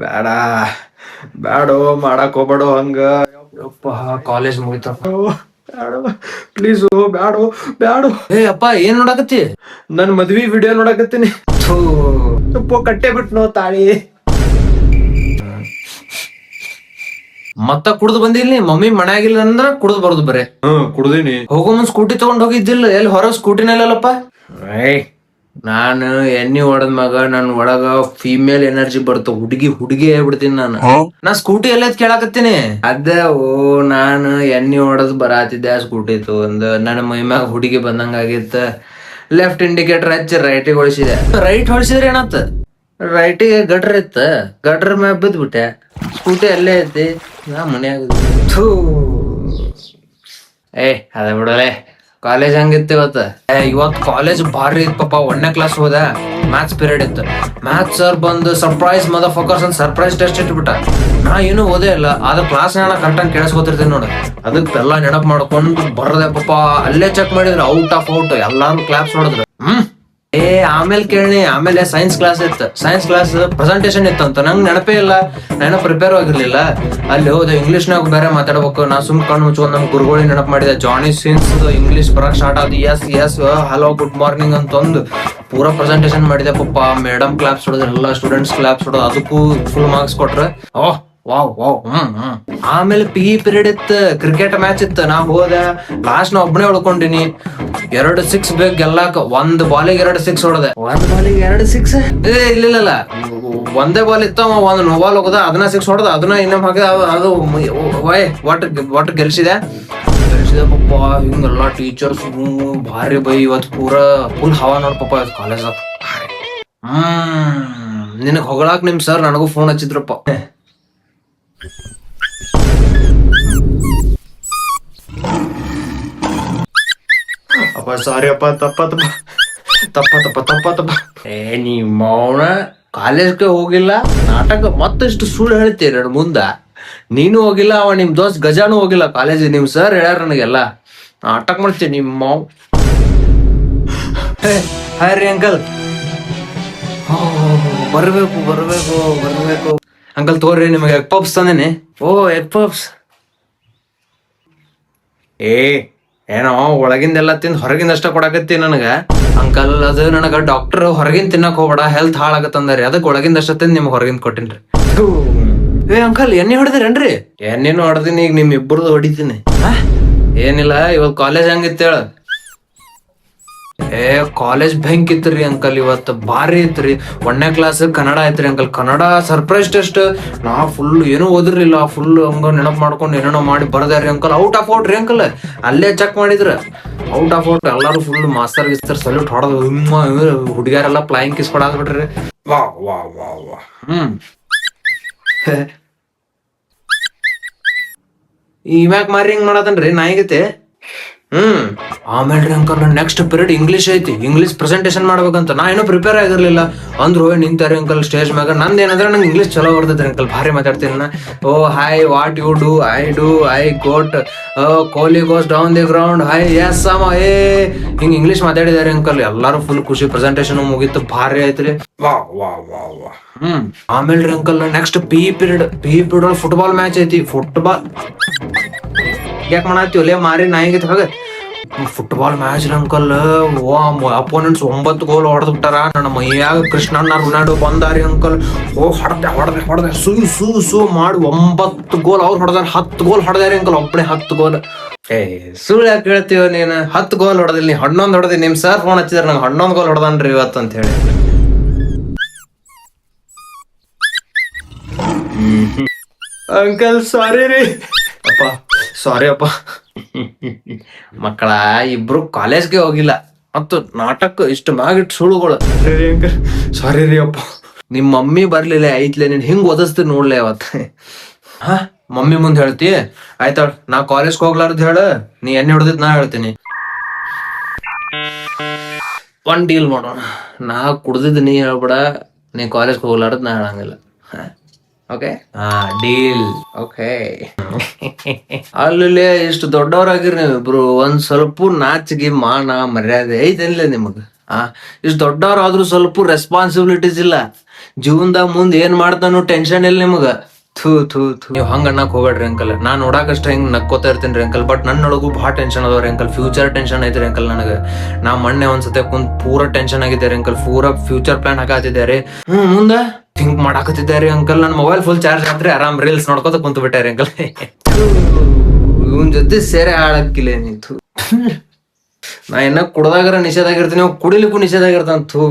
ಬೇಡ ಬ್ಯಾಡೋ ಮಾಡಕ್ ಹೋಗ್ಬೇಡೋ ಹಂಗ. ಯಪ್ಪ ಕಾಲೇಜ್ ಮುಗಿತಪ್ಪ. ಬ್ಯಾಡೋ ಪ್ಲೀಸು ಬ್ಯಾಡೋ ಬ್ಯಾಡೋ. ಏ ಅಪ್ಪ ಏನ್ ನೋಡಕತ್ತಿ? ನನ್ ಮದ್ವಿ ವಿಡಿಯೋ ನೋಡಕತ್ತೀನಿ. ಕಟ್ಟೆ ಬಿಟ್ನೋ ತಾಳಿ. ಮತ್ತ ಕುಡ್ದು ಬಂದಿಲ್ಲ ಮಮ್ಮಿ ಮನ್ಯಾಗಿಲ್ಲ ಅಂದ್ರ ಕುಡ್ದು ಬರೋದು ಬರೇ. ಕುಡ್ದೀನಿ. ಹೋಗೋ ಮುಂದ್ ಸ್ಕೂಟಿ ತಗೊಂಡ್ ಹೋಗಿದ್ದಿಲ್ಲ, ಎಲ್ಲಿ ಹೊರಗ್ ಸ್ಕೂಟಿನಲ್ಲಪ್ಪ. ನಾನು ಎಣ್ಣಿ ಹೊಡದ್ ಮಗ ನನ್ ಒಳಗ ಫೀಮೇಲ್ ಎನರ್ಜಿ ಬರ್ತಾವ, ಹುಡುಗಿ ಹೇಳ್ಬಿಡ್ತೀನಿ ನಾನು. ನಾ ಸ್ಕೂಟಿ ಎಲ್ಲದ್ ಕೇಳಾಕತ್ತೀನಿ. ನಾನು ಎಣ್ಣಿ ಹೊಡದ್ ಬರಾತಿದ್ದೆ ಸ್ಕೂಟಿ ತಗೊಂಡ್, ನನ್ನ ಮೈಮ್ಯಾಗ ಹುಡುಗಿ ಬಂದಂಗ ಆಗಿತ್ತ. ಲೆಫ್ಟ್ ಇಂಡಿಕೇಟರ್ ಹಚ್ಚಿ ರೈಟಿಗೆ ಹೊಳಿಸಿದೆ. ರೈಟ್ ಹೊಳಿಸಿದ್ರೆ ಏನಾತ? ರೈಟಿಗೆ ಗಟ್ರ ಇತ್ತ, ಗಟ್ರ ಮ್ಯಾಗ ಬಿದ್ಬಿಟ್ಟೆ. ಸ್ಕೂಟಿ ಅಲ್ಲೇ ಐತಿ, ನಾ ಮನ್ಯಾಗ. ಅದ ಬಿಡಲೆ. ಕಾಲೇಜ್ ಹಂಗಿತ್ತು ಇವತ್ತು ಕಾಲೇಜ್ ಭಾರಿ ಇತ್ತು ಪಾಪ. 1ನೇ ಕ್ಲಾಸ್ ಹೋದ, ಮ್ಯಾಥ್ಸ್ ಪೀರಿಯಡ್ ಇತ್ತು. ಮ್ಯಾಥ್ಸ್ ಸರ್ ಬಂದು ಸರ್ಪ್ರೈಸ್ ಮದರ್ ಫಕರ್ಸ್ ಅಂತ ಸರ್ಪ್ರೈಸ್ ಟೆಸ್ಟ್ ಇಟ್ಬಿಟ್ಟ. ನಾ ಏನು ಓದೇ ಇಲ್ಲ, ಆದ್ರೆ ಕ್ಲಾಸ್ ನಾನು ಕರೆಕ್ಟಾಗಿ ಕೇಳಿಸ್ಕೊತಿರ್ತೀನಿ ನೋಡು. ಅದಕ್ಕೆ ಎಲ್ಲ ನೆನಪು ಮಾಡ್ಕೊಂಡು ಬರ್ದೆ ಪಾಪ. ಅಲ್ಲೇ ಚೆಕ್ ಮಾಡಿದ್ರು ಔಟ್ ಆಫ್ ಔಟ್, ಎಲ್ಲಾರು ಕ್ಲಾಪ್ಸ್ ನೋಡಿದ್ರು. ಆಮೇಲೆ ಕೇಳಿ, ಆಮೇಲೆ ಸೈನ್ಸ್ ಕ್ಲಾಸ್ ಇತ್ತು. ಸೈನ್ಸ್ ಕ್ಲಾಸ್ ಪ್ರೆಸೆಂಟೇಶನ್ ಇತ್ತಂತ, ನಂಗೆ ನೆನಪೇ ಇಲ್ಲ, ನಾನು ಪ್ರಿಪೇರ್ ಆಗಿರ್ಲಿಲ್ಲ. ಅಲ್ಲಿ ಹೋದೆ, ಇಂಗ್ಲಿಷ್ನಾಗ ಬೇರೆ ಮಾತಾಡ್ಬೇಕು. ನಾ ಸುಮ್ ಕಣ್ಣು ಮುಚ್ಕೊಂಡು ನಮ್ ಗುರುಗಳಿಗೆ ನೆನಪು ಮಾಡಿದೆ. ಜಾನಿ ಸಿನ್ಸ್ ಇಂಗ್ಲಿಷ್ ಬರಕ್ ಸ್ಟಾರ್ಟ್ ಆದ. ಎಸ್ ಹಲೋ ಗುಡ್ ಮಾರ್ನಿಂಗ್ ಅಂತಂದು ಪೂರಾ ಪ್ರೆಸೆಂಟೇಶನ್ ಮಾಡಿದೆ ಪಪ್ಪ. ಮೇಡಮ್ ಕ್ಲಾಪ್ಸ್ ಹೊಡೆದ್ರು, ಎಲ್ಲ ಸ್ಟೂಡೆಂಟ್ಸ್ ಕ್ಲಾಪ್ಸ್ ಹೊಡೆದು, ಅದಕ್ಕೂ ಫುಲ್ ಮಾರ್ಕ್ಸ್ ಕೊಟ್ರೆ. ವಾವ್. ಆಮೇಲೆ ಪಿ ಪೀರಿಯಡ್ ಇತ್ತು, ಕ್ರಿಕೆಟ್ ಮ್ಯಾಚ್ ಇತ್ತು. ನಾ ಹೋದ, ಲಾಸ್ಟ್ ನಾ ಒಬ್ಬನೇ ಉಳ್ಕೊಂಡಿನಿ. 2 6 ಬೇಕು ಗೆಲ್ಲಾಕ. 1 ಬಾಲಿಗೆ 2 6 ಹೊಡೆದೆ. 1 ಬಾಲಿಗೆ 2 6? ಇಲ್ಲ, ಒಂದೇ ಬಾಲ್ ಇತ್ತ, 1 ನೋಬಾಲ್ ಹೋಗದ, ಅದನ್ನ 6 ಹೊಡೆದ, ಅದನ್ನ ಇನ್ನೊಮ್ಮೆ ಹಾಕಿದ. ಅದು ಒಟ್ಟು ಗೆಲ್ಸಿದೆ ಪಪ್ಪ. ಹಿಂಗೆಲ್ಲ ಟೀಚರ್ಸ್ ಭಾರಿ ಬೈ. ಇವತ್ತು ಪೂರಾ ಫುಲ್ ಹವಾ ನೋಡ್ ಪಪ್ಪ ಇವತ್ತು ಕಾಲೇಜ್. ನಿನಗ್ ಹೊಗಳಾಕ್ ನಿಮ್ ಸರ್ ನನಗೂ ಫೋನ್ ಹಚ್ಚಿದ್ರಪ್ಪ. ಅಪ್ಪ ಸಾರಿ ಅಪ್ಪ, ತಪ್ಪ. ನೀ ಮೌನ ಕಾಲೇಜ್ಗೆ ಹೋಗಿಲ್ಲ, ನಾಟಕ ಮತ್ತಷ್ಟು ಸುಳ್ಳು ಹೇಳ್ತೀರ ಮುಂದ. ನೀನು ಹೋಗಿಲ್ಲ, ಅವ ನಿಮ್ ದೋಸ್ತ್ ಗಜಾನು ಹೋಗಿಲ್ಲ ಕಾಲೇಜ್. ನಿಮ್ ಸರ್ ಹೇಳ್ಯಾರ ನನಗೆಲ್ಲ. ನಾಟಕ ಮಾಡ್ತೀನಿ ನಿಮ್ ಮಾವ್. ಹಾಯ್ ರೀ ಅಂಕಲ್. ಬರ್ಬೇಕು ಅಂಕಲ್. ತೋರಿ ನಿಮಗೆ ಎಗ್ ಪಪ್ಸ್ ತಂದೇನೆ. Egg puffs. ಏನೋ ಒಳಗಿಂದೆಲ್ಲ ತಿಂದು ಹೊರಗಿಂದ ಅಷ್ಟ ಕೊಡಕತ್ತಿ ನನಗ. ಅಂಕಲ್ ಅದು ನನಗ ಡಾಕ್ಟರ್ ಹೊರಗಿಂದ ತಿನ್ನಕ್ ಹೋಗ್ಬೇಡ, ಹೆಲ್ತ್ ಹಾಳಾಗತ್ತಂದ್ರಿ, ಅದಕ್ಕೆ ಒಳಗಿಂದ ಅಷ್ಟ ತಿಂದು ನಿಮ್ಗೆ ಹೊರಗಿಂದ ಕೊಟ್ಟಿನ್ರಿ. ಅಂಕಲ್ ಎಣ್ಣೆ ಹೊಡೆದಿರೇನ್ರಿ? ಎಣ್ಣೆನು ಹೊಡೆದಿನಿ, ಈಗ ನಿಮ್ ಇಬ್ಬರದು ಹೊಡಿತೀನಿ. ಏನಿಲ್ಲ, ಇವಾಗ ಕಾಲೇಜ್ ಹಂಗಿತ್ತು ಹೇಳ. ಕಾಲೇಜ್ ಬ್ಯಾಂಕ್ ಇತ್ರಿ ಅಂಕಲ್. ಇವತ್ತು ಭಾರಿ ಇತ್ರಿ. 1ನೇ ಕ್ಲಾಸ್ ಕನ್ನಡ ಐತ್ರಿ ಅಂಕಲ್. Kannada surprise test. ನಾ ಫುಲ್ ಏನೂ ಓದಿರ್ಲಿಲ್ಲ, ಫುಲ್ ಹಂಗ ನೆನಪು ಮಾಡ್ಕೊಂಡು ಏನೇನೋ ಮಾಡಿ ಬರ್ದಾರಿ ಅಂಕಲ್. ಔಟ್ ಆಫ್ ಔಟ್ ರೀ ಅಂಕಲ್. ಅಲ್ಲೇ ಚೆಕ್ ಮಾಡಿದ್ರ ಔಟ್ ಆಫ್ ಔಟ್. ಎಲ್ಲಾರು ಫುಲ್ ಮಾಸ್ತರ್ ಗಿಸ್ತರ್ ಸಲ್ಯೂಟ್ ಹೊಡೆದು, ಹುಡುಗಿಯರೆಲ್ಲ ಫ್ಲೈಯಿಂಗ್ ಕಿಸ್ ಕೊಡಾದ್ಬಿಟ್ರಿ. ವಾ ಇವ್ಯಾಕ್ ಮಾರಿ ಹಿಂಗ್ ಮಾಡತನ್ರಿ ನಾಯಿಗತೆ. ಆಮೇಲೆ ಅಂಕಲ್ ನೆಕ್ಸ್ಟ್ ಪೀರಿಯಡ್ ಇಂಗ್ಲಿಷ್ ಐತಿ. ಇಂಗ್ಲಿಷ್ ಪ್ರೆಸೆಂಟೇಶನ್ ಮಾಡ್ಬೇಕಂತ. ನಾ ಏನೋ ಪ್ರಿಪೇರ್ ಆಗಿರ್ಲಿಲ್ಲ. ಅಂದ್ರು ನಿಂತಾರಿ ಅಂಕಲ್ ಸ್ಟೇಜ್ ಮ್ಯಾಗ. ನಂದೇನಂದ್ರೆ ನಂಗೆ ಇಂಗ್ಲಿಷ್ ಚಲೋ ಬರ್ತೈತೆ ಅಂಕಲ್, ಭಾರಿ ಮಾತಾಡ್ತೀನಿ ನಾ. Hi what you do, I got goalie goes down the ground, ಹೈ ಎಸ್ ಸಮ ಹಿಂಗ್ ಇಂಗ್ಲಿಷ್ ಮಾತಾಡಿದಾರೆ ಅಂಕಲ್. ಎಲ್ಲಾರು ಫುಲ್ ಖುಷಿ. ಪ್ರೆಸೆಂಟೇಶನ್ ಮುಗೀತು, ಭಾರಿ ಆಯ್ತ್ರಿ. ವಾ ಆಮೇಲೆ uncle next P period football match ಐತಿ. ಫುಟ್ಬಾಲ್ ಯಾಕೆ ಮಾಡತ್ತಿ ಒಲೆ ಮಾರಿ ನಾಯಿಗೆ ಹಾಗ. Football match uncle. Opponents 9 goal ಹೊಡೆದ್ ಬಿಟ್ಟಾರ. ನನ್ನ ಮೈಯಾಗ ಕೃಷ್ಣಣ್ಣ ರೊನಾಲ್ಡೋ ಬಂದಾರಿ ಅಂಕಲ್. ಹೊಡೆದೆ ಸೂ ಮಾಡಿ 9 ಗೋಲ್ ಅವ್ರು ಹೊಡೆದಾರ. 10 ಗೋಲ್ ಹೊಡೆದಾರಿ ಅಂಕಲ್, ಒಬ್ಬನೇ 10 ಗೋಲ್. ಸುಳ್ಳು ಯಾಕೆ ಹೇಳ್ತೀವ ನೀನು? 10 ಗೋಲ್ ಹೊಡೆದಿಲ್ಲ, ನೀ 11 ಹೊಡೆದಿ. ನಿಮ್ ಸರ್ ಫೋನ್ ಹಚ್ಚಿದಾರೆ ನಂಗೆ, 11 ಗೋಲ್ ಹೊಡೆದನ್ರಿ ಇವತ್ತು ಅಂತ ಹೇಳಿ. ಅಂಕಲ್ ಸಾರಿ ರೀ. ಸಾರಿ ಅಪ್ಪ. ಮಕ್ಕಳ ಇಬ್ರು ಕಾಲೇಜ್ಗೆ ಹೋಗಿಲ್ಲ, ಮತ್ತು ನಾಟಕ ಇಷ್ಟು ಮ್ಯಾಗಿಟ್ಟು ಸುಳುಗಳು. ಅಂಕಲ್ ಸಾರಿ ರೀ ಅಪ್ಪ. ನಿಮ್ ಮಮ್ಮಿ ಬರ್ಲಿಲ್ಲ ಐತ್ಲೆ, ನೀನ್ ಹಿಂಗ್ ಓದಿಸ್ತೀನಿ ನೋಡ್ಲೆ ಅವತ್ತು. ಮಮ್ಮಿ ಮುಂದೆ ಹೇಳ್ತಿ? ಆಯ್ತಾಳ, ನಾ ಕಾಲೇಜ್ಗೆ ಹೋಗ್ಲಾರ್ದು ಹೇಳ, ನೀ ಎಣ್ಣೆ ಹೊಡೆದಿದ್ ನಾ ಹೇಳ್ತೀನಿ. ಒಂದ್ ಡೀಲ್ ಮಾಡೋಣ. ನಾ ಕುಡ್ದಿದ್ ನೀ ಹೇಳ್ಬೇಡ, ನೀ ಕಾಲೇಜ್ಗೆ ಹೋಗ್ಲಾರ್ದು ನಾ ಹೇಳಂಗಿಲ್ಲ. Okay deal. ಓಕೆ. ಅಲ್ಲಿ ಇಷ್ಟು ದೊಡ್ಡವರಾಗಿರಿ ನೀವಿಬ್ರು, ಒಂದ್ ಸ್ವಲ್ಪ ನಾಚಿಗೆ ಮಾನ ಮರ್ಯಾದೆ ಐತೇನಿಲ್ಲ ನಿಮಗ? ಇಷ್ಟು ದೊಡ್ಡವ್ರಾದ್ರೂ ಸ್ವಲ್ಪ ರೆಸ್ಪಾನ್ಸಿಬಿಲಿಟೀಸ್ ಇಲ್ಲ. ಜೀವನದಾಗ ಮುಂದ್ ಏನ್ ಮಾಡ್ತಾನು ಟೆನ್ಷನ್ ಇಲ್ಲ ನಿಮಗ. ಥೂ ಥೂ ಥೂ. ನೀವ್ ಹಂಗ ಅನ್ನಕ್ ಹೋಗ್ಬೇಡ್ರಿ ಅಂಕಲ್. ನಾನ್ ನೋಡಾಕಷ್ಟ ಹಿಂಗ್ ನಕ್ಕೋತಾ ಇರ್ತೀನಿ ಅಂಕಲ್, ಬಟ್ ನನ್ನೊಳಗು ಭಾಳ ಟೆನ್ಷನ್ ಅದಾವ್ರಿ ಅಂಕಲ್. ಫ್ಯೂಚರ್ ಟೆನ್ಷನ್ ಐತ್ರಿ ಅಂಕಲ್ ನನಗ. ನಾ ಮೊನ್ನೆ ಒಂದ್ಸತಿ ಕುಂತ್ ಪೂರಾ ಟೆನ್ಷನ್ ಆಗಿದ್ದಾರೆ ಅಂಕಲ್. ಪೂರಾ ಫ್ಯೂಚರ್ ಪ್ಲಾನ್ ಹಾಕತ್ತಿದ್ದಾರೆ. ಮುಂದ ಥಿಂಕ್ ಮಾಡಾಕತ್ತಿದ್ದಾರೆ ಅಂಕಲ್. ನನ್ ಮೊಬೈಲ್ ಫುಲ್ ಚಾರ್ಜ್ ಆತ್ರಿ, ಆರಾಮ್ ರೀಲ್ಸ್ ನೋಡ್ಕೋತ ಕುಂತ ಬಿಟ್ಟಾರಿ ಅಂಕಲ್. ಇವನ್ ಜೊತೆ ಸೇರೆ ಆಡಕ್ಕಿಲ್ಲ ನೀತು. ನಾ ಇನ್ನ ಕುಡ್ದಾಗರ ನಿಷೇಧ ಆಗಿರ್ತೀನಿ, ಕುಡಿಲಿಕ್ಕೂ ನಿಷೇಧ ಆಗಿರ್ತಾನ. ಥೂ.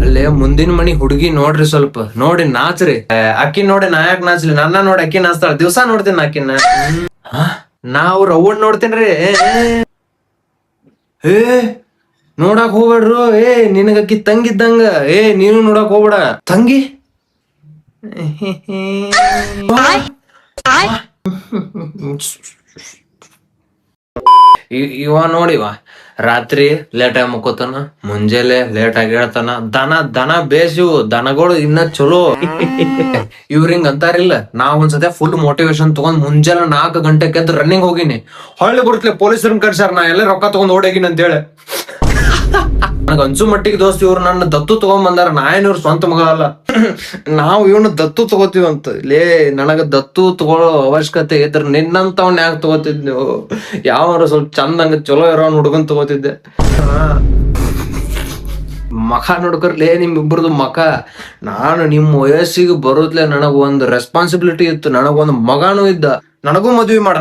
ಅಲ್ಲೇ ಮುಂದಿನ ಮನಿ ಹುಡುಗಿ ನೋಡ್ರಿ, ಸ್ವಲ್ಪ ನೋಡಿ ನಾಚ್ರಿ. ಅಕ್ಕಿ ನೋಡಿ ನಾ ಯಾಕೆ ನಾಚ್ಲಿ? ನನ್ನ ನೋಡಿ ಅಕ್ಕಿ ನಾಚ್ತಾಳ. ದಿವ್ಸ ನೋಡ್ತೀನಿ ಅಕ್ಕಿನ. ನಾ ಅವ್ರ ಅವ್ವನ್ ನೋಡ್ತೀನ್ರಿ. ಏ ನೋಡಾಕ್ ಹೋಗ್ಬೇಡ್ರು. ನಿನಗ ಅಕ್ಕಿ ತಂಗಿದ್ದಂಗ. ನೀನು ನೋಡಾಕ್ ಹೋಗ್ಬೇಡ. ತಂಗಿ ಇವ ನೋಡಿವ ರಾತ್ರಿ ಲೇಟ್ ಆಗಿ ಮುಕ್ಕೋತಾನ, ಮುಂಜಾನೆ ಲೇಟ್ ಆಗಿ ಹೇಳ್ತಾನ. ದನ ಬೇಸಿವು ದನಗಳು ಇನ್ನ ಚಲೋ. ಇವ್ರಿಂಗ್ ಅಂತಾರಿಲ್ಲ. ನಾ ಒಂದ್ಸತಿ ಫುಲ್ ಮೋಟಿವೇಶನ್ ತಗೊಂಡ್ ಮುಂಜಾನೆ 4 ಗಂಟೆಗೆ ಎದ್ದು ರನ್ನಿಂಗ್ ಹೋಗಿನಿ. ಹೊಳ್ಳಿ ಬರ್ತಲೆ ಪೊಲೀಸರನ್ನ ಕರ್ಸಾರ. ನಾ ಎಲ್ಲ ರೊಕ್ಕ ತಗೊಂಡ್ ಓಡೋಗಿನಿ ಅಂತ ಹೇಳಿ. ನನಗ ಅನ್ಸು ಮಟ್ಟಿಗೆ ದೋಸ್ತ ಇವ್ರು ನನ್ನ ದತ್ತು ತಗೊಂಡ್ ಬಂದಾರ. ನಾ ಏನಿವ್ರು ಸ್ವಂತ ಮಗ ಅಲ್ಲ. ನಾವು ಇವನು ದತ್ತು ತಗೋತೀವಂತ. ಲೇ ನನಗ ದತ್ತು ತಗೊಳ್ಳೋ ಅವಶ್ಯಕತೆ ಇದ್ರ ನಿನ್ನಂತವನ್ ಯಾಕೆ ತಗೋತಿದ್ ನೀವು? ಯಾವ ಸ್ವಲ್ಪ ಚಂದಂಗ ಚಲೋ ಇರೋನ್ ಹುಡುಗನ್ ತಗೋತಿದ್ದೆ. ಮಖ ನೋಡ್ಕರ್ಲೇ ನಿಮ್ಮಿಬ್ರದು ಮಖ. ನಾನು ನಿಮ್ಮ ವಯಸ್ಸಿಗೆ ಬರೋದ್ಲೆ ನನಗ ಒಂದು ರೆಸ್ಪಾನ್ಸಿಬಿಲಿಟಿ ಇತ್ತು. ನನಗೊಂದು ಮಗನೂ ಇದ್ದ. ನನಗೂ ಮದ್ವಿ ಮಾಡ.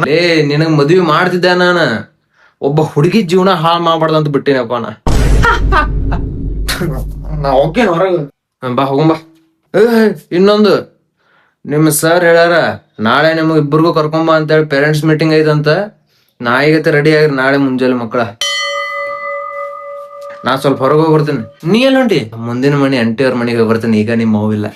ನಿನಗ್ ಮದ್ವಿ ಮಾಡ್ತಿದ್ದೆ. ನಾನು ಒಬ್ಬ ಹುಡುಗಿ ಜೀವನ ಹಾಳು ಮಾಡ್ಬಾರ್ದಂತ ಬಿಟ್ಟಿನಪ್ಪ ನಾ ಓಕೆ ಹೊರಗ ಬಾ ಹೋಗಂಬಾ. ಇನ್ನೊಂದು ನಿಮ್ ಸರ್ ಹೇಳ್ಯಾರ ನಾಳೆ ನಿಮಗ್ ಇಬ್ಬರಿಗೂ ಕರ್ಕೊಂಬ ಅಂತೇಳಿ ಪೇರೆಂಟ್ಸ್ ಮೀಟಿಂಗ್ ಐತಂತ. ನಾ ಈಗತ್ತೆ ರೆಡಿ ಆಗಿರಿ ನಾಳೆ ಮುಂಜಾನೆ ಮಕ್ಕಳ. ನಾ ಸ್ವಲ್ಪ ಹೊರಗೆ ಹೋಗಿ ಬರ್ತೀನಿ. ನೀ ಎಲ್ಲ ಹೊಂಟಿ? ಮುಂದಿನ ಮನೆ ಅಂಟಿಯವ್ರ ಮನೆಗೆ ಬರ್ತೀನಿ. ಈಗ ನಿಮ್ಮ ಮೌವಿಲ್ಲ.